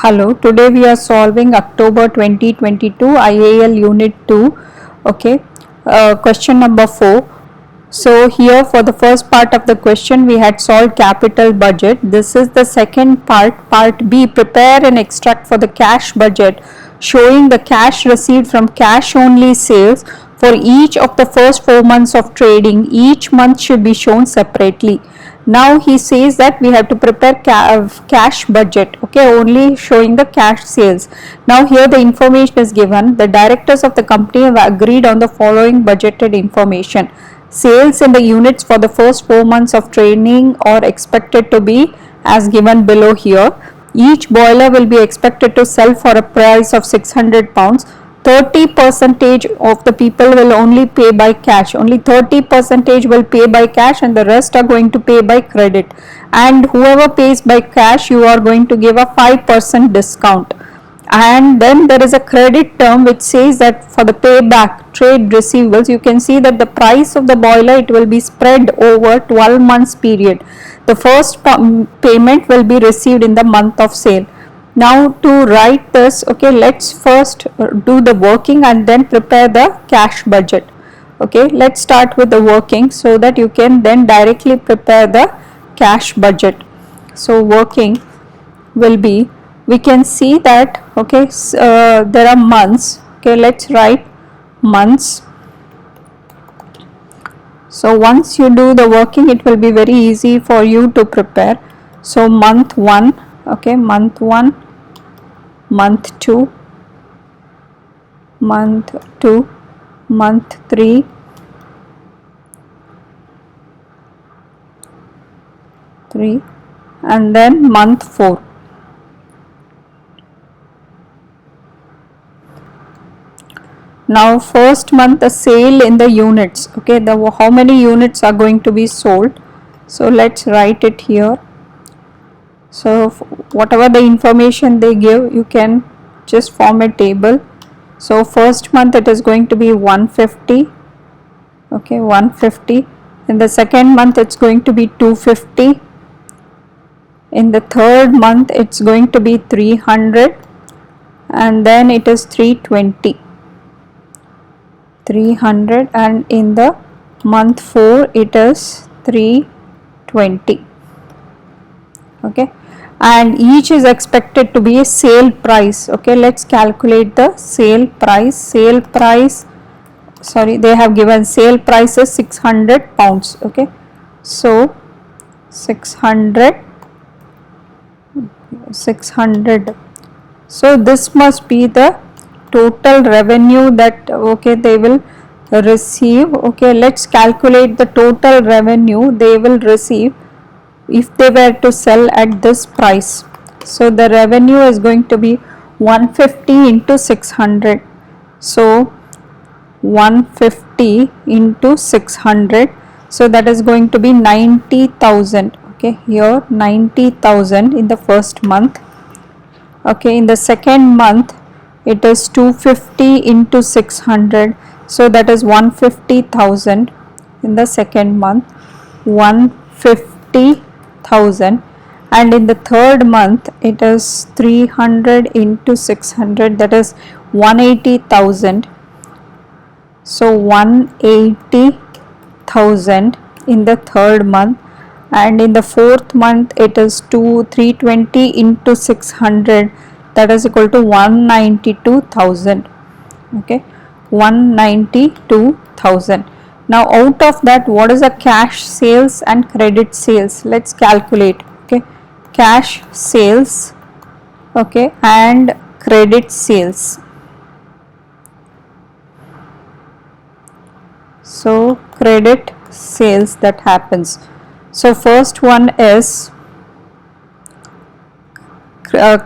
Hello, today we are solving October 2022 IAL Unit 2, okay, question number 4. So here for the first part of the question we had solved capital budget. This is the second part, part B, prepare and extract for the cash budget, showing the cash received from cash only sales for each of the first 4 months of trading. Each month should be shown separately. Now he says that we have to prepare cash budget, okay, only showing the cash sales. Now here the information is given. The directors of the company have agreed on the following budgeted information. Sales in the units for the first 4 months of trading are expected to be as given below here. Each boiler will be expected to sell for a price of 600 pounds. 30% of the people will only pay by cash. Only 30% will pay by cash and the rest are going to pay by credit. And whoever pays by cash, you are going to give a 5% discount. And then there is a credit term which says that for the payback trade receivables, you can see that the price of the boiler, it will be spread over 12 months period. The first payment will be received in the month of sale. Now to write this, okay, let's first do the working and then prepare the cash budget. Okay, let's start with the working so that you can then directly prepare the cash budget. So working will be, we can see that, okay, there are months. Okay, let's write months. So once you do the working, it will be very easy for you to prepare. So month 1, okay, month 1, month 2, month 2, month 3, and then month 4. Now first month, the sale in the units, okay, how many units are going to be sold. So let's write it here. So whatever the information they give, you can just form a table. So first month it is going to be 150, okay, 150. In the second month it's going to be 250. In the third month it's going to be 300, and then it is 320. 300, and in the month 4 it is 320. Okay, and each is expected to be a sale price. Okay, let's calculate the sale price. Sorry, they have given sale price is 600 pounds. Okay, so 600. So this must be the total revenue that, okay, they will receive. Okay, let's calculate the total revenue they will receive if they were to sell at this price. So the revenue is going to be 150 into 600. So 150 into 600, so that is going to be 90,000. okay, here 90,000 in the first month. Okay, in the second month it is 250 into 600, so that is 150,000 in the second month, 150,000. And in the third month it is 300 into 600, that is 180,000. So 180,000 in the third month. And in the fourth month it is 320 into 600, that is equal to 192,000. okay, 192,000. Now out of that, what is the cash sales and credit sales? Let's calculate. Okay, cash sales, okay, and credit sales. So credit sales that happens. So first one is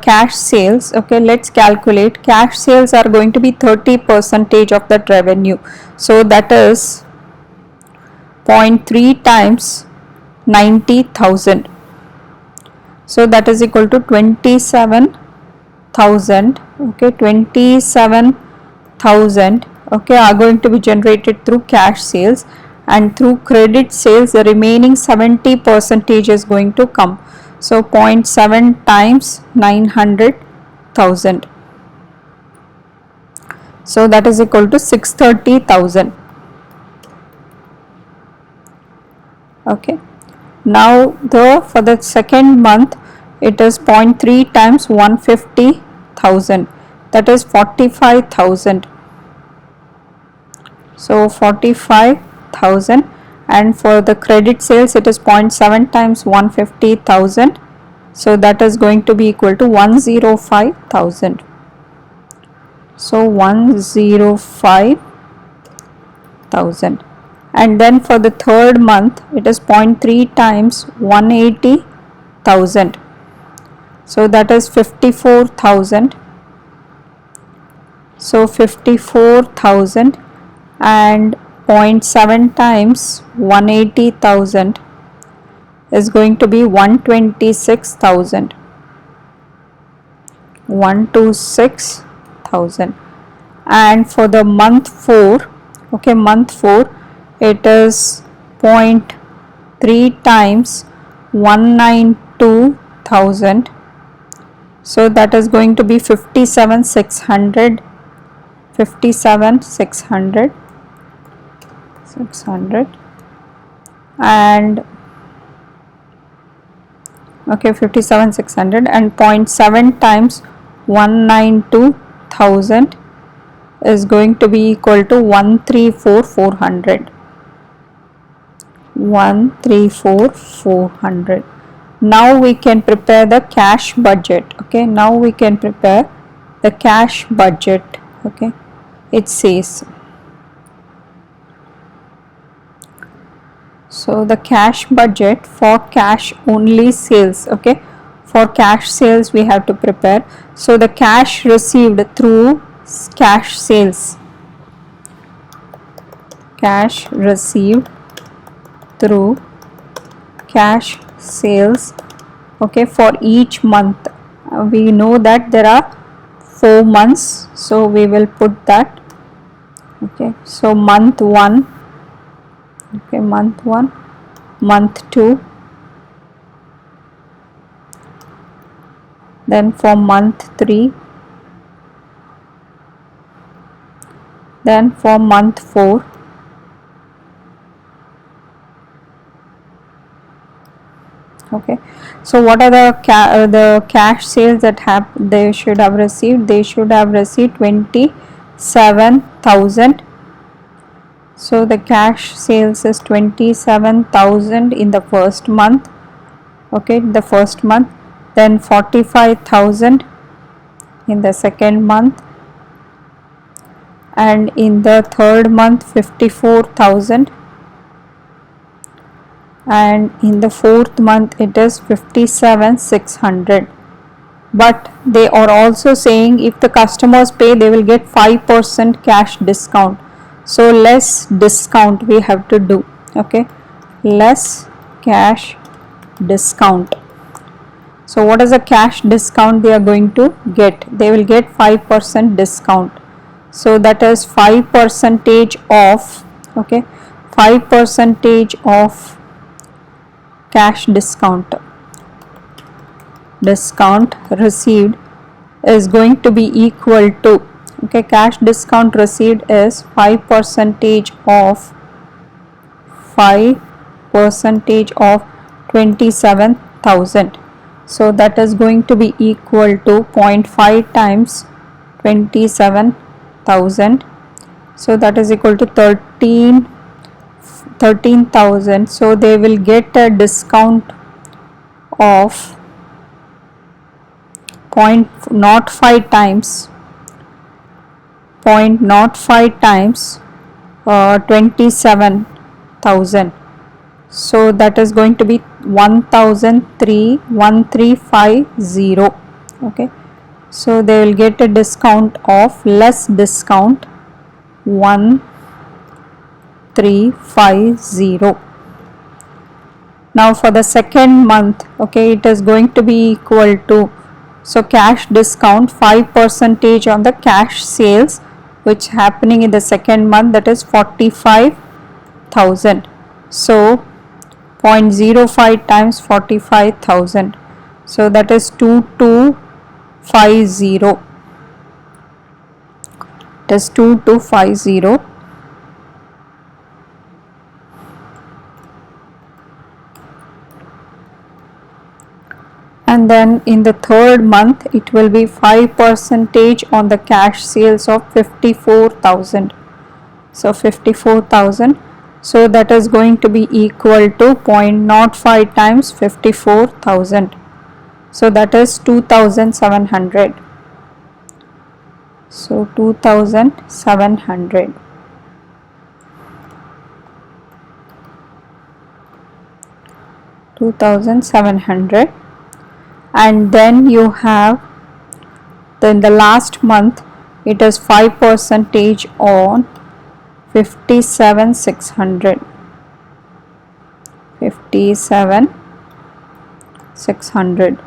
cash sales. Okay, let's calculate. Cash sales are going to be 30% of that revenue. So that is 0.3 times 90,000. So that is equal to 27,000. Okay, 27,000. Okay, are going to be generated through cash sales, and through credit sales the remaining 70% is going to come. So 0.7 times 900, thousand. So that is equal to 630,000. Okay. Now for the second month it is 0.3 times 150,000, that is 45,000. So 45,000, and for the credit sales it is 0.7 times 150,000, so that is going to be equal to 105,000. So 105,000, and then for the third month it is 0.3 times 180,000, so that is 54,000. So 54,000, and 0.7 times 180,000 is going to be 126,000. 126,000. And for the month 4, okay, month 4 it is 0.3 times 192,000, so that is going to be 57,600. 57,600, and okay, 57,600, and 0.7 times 192,000 is going to be equal to 134,400. 134,400. Now we can prepare the cash budget. Okay, now we can prepare the cash budget. Okay, it says, so the cash budget for cash only sales. Okay, for cash sales we have to prepare. So the cash received through cash sales, cash received through cash sales, okay, for each month. We know that there are 4 months, so we will put that. Okay, so month 1, okay, month 1, month 2, then for month 3, then for month 4, okay. So what are the cash sales that they should have received? They should have received 27,000. So the cash sales is 27,000 in the first month. Okay, the first month, then 45,000 in the second month, and in the third month 54,000, and in the fourth month it is 57,600. But they are also saying if the customers pay, they will get 5% cash discount. So less discount we have to do. Okay, less cash discount. So what is the cash discount they are going to get? They will get 5% discount. So that is 5% off. Okay, 5% of cash discount received is going to be equal to, okay, cash discount received is 5% of 27,000. So that is going to be equal to 0.5 times 27,000. So that is equal to 13,000. So they will get a discount of 0.05 times 27,000. So that is going to be 1350. Okay, so they will get a discount of less discount 1350. Now for the second month, okay, it is going to be equal to, so cash discount 5% on the cash sales which happening in the second month, that is 45,000. So 0.05 times 45,000. So that is 2250. 2250. It is 2250. And then in the third month it will be 5% on the cash sales of 54,000. So 54,000, so that is going to be equal to 0.05 times 54,000, so that is 2,700. So 2,700. And then you have, then the last month it is 5% on 57,600. 57,600.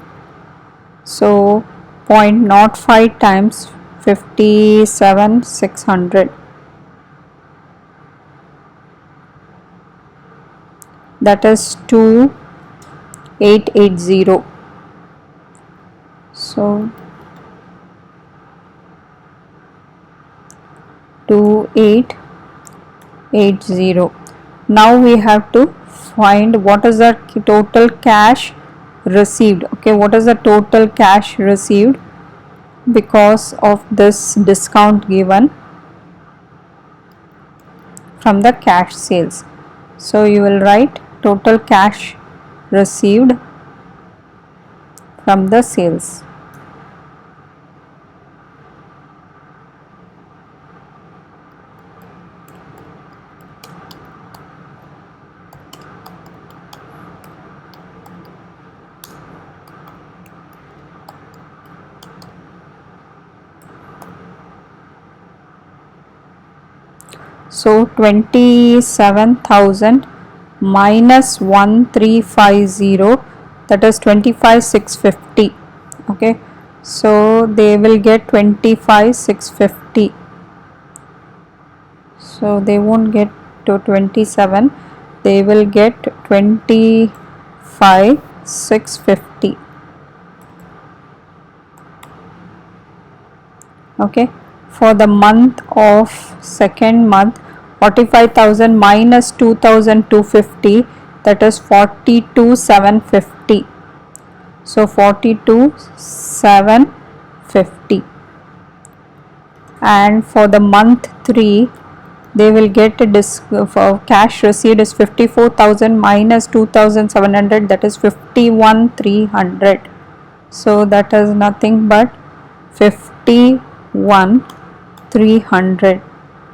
So 0.05 times 57,600, that is 2,880. So 2,880. Now we have to find what is the total cash received. Okay, what is the total cash received because of this discount given from the cash sales. So you will write total cash received from the sales. So 27,000 minus 1350, that is 25,650. Okay, so they will get 25,650. So they won't get to 27, they will get 25,650. Okay, for the month of second month, 45,000 minus 2,250, that is 42,750. So 42,750. And for the month 3, they will get a for cash received is 54,000 minus 2,700, that is 51,300. So that is nothing but 51,300.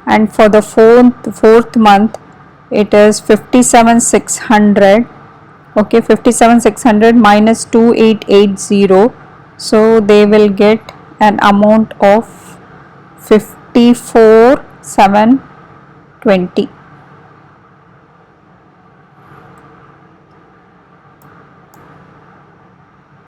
And for the fourth month it is 57,600. Okay, 57,600 minus 2,880, so they will get an amount of 54,720.